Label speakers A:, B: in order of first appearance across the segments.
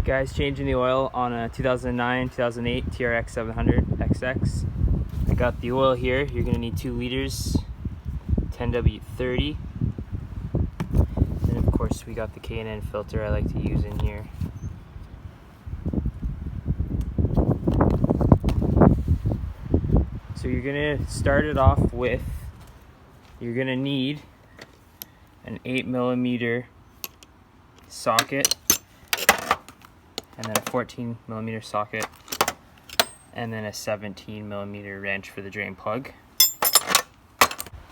A: Guys, changing the oil on a 2009-2008 TRX 700 XX. I got the oil here. You're going to need 2 liters, 10W30. And of course we got the K&N filter I like to use in here. So you're going to start it off with, you're going to need an 8mm socket, and then a 14mm socket, and then a 17mm wrench for the drain plug.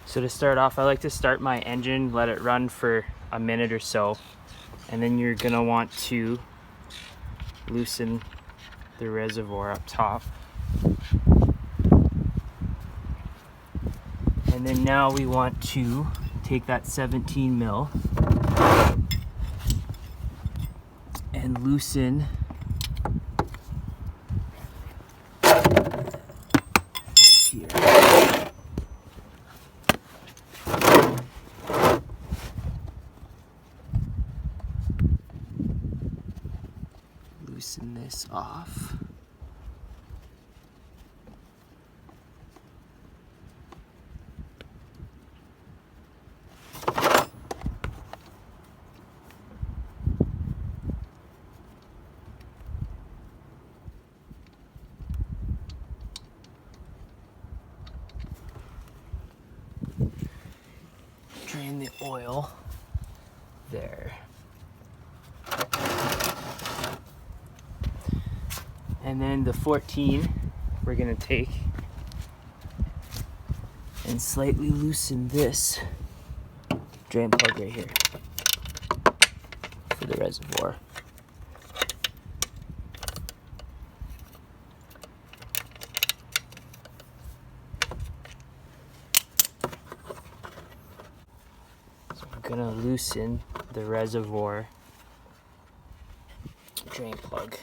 A: So to start off, I like to start my engine, let it run for a minute or so, and then you're gonna want to loosen the reservoir up top. And then now we want to take that 17mm and loosen here. Loosen this off. Drain the oil there. And then the 14 we're gonna take and slightly loosen this drain plug right here for the reservoir. I'm gonna loosen the reservoir drain plug.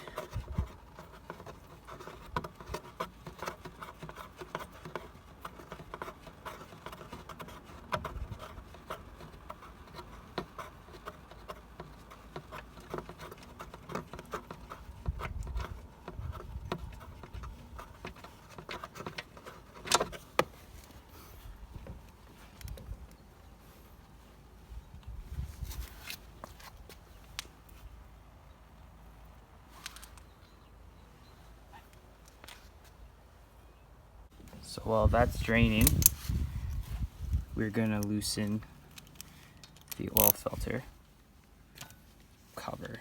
A: So while that's draining, we're gonna loosen the oil filter cover.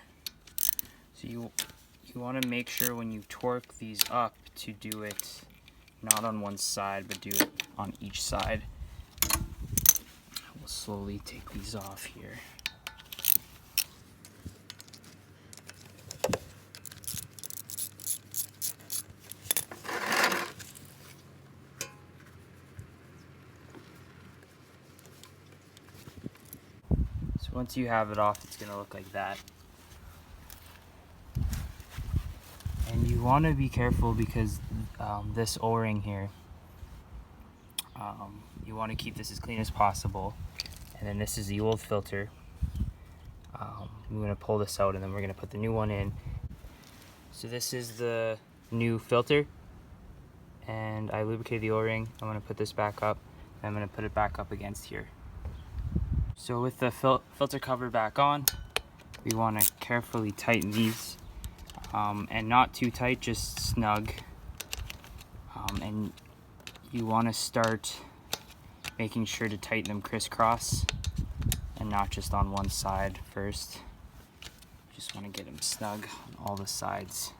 A: So you want to make sure when you torque these up to do it not on one side, but do it on each side. We'll slowly take these off here. Once you have it off, it's going to look like that. And you want to be careful because this O-ring here, you want to keep this as clean as possible. And then this is the old filter. We're going to pull this out and then we're going to put the new one in. So this is the new filter. And I lubricated the O-ring. I'm going to put this back up. And I'm going to put it back up against here. So with the filter cover back on, we want to carefully tighten these, and not too tight, just snug. And you want to start making sure to tighten them crisscross and not just on one side first. Just want to get them snug on all the sides.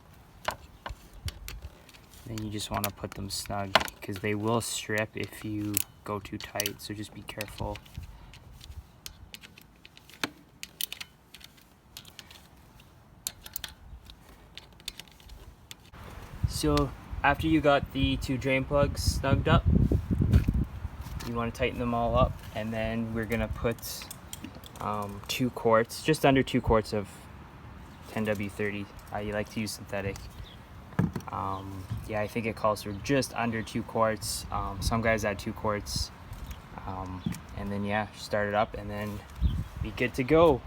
A: Then you just want to put them snug because they will strip if you go too tight, so just be careful. So after you got the 2 drain plugs snugged up, you want to tighten them all up, and then we're gonna put 2 quarts, just under 2 quarts of 10W30. You like to use synthetic. Yeah, I think it calls for just under 2 quarts. Some guys add 2 quarts, and then yeah, start it up and then be good to go.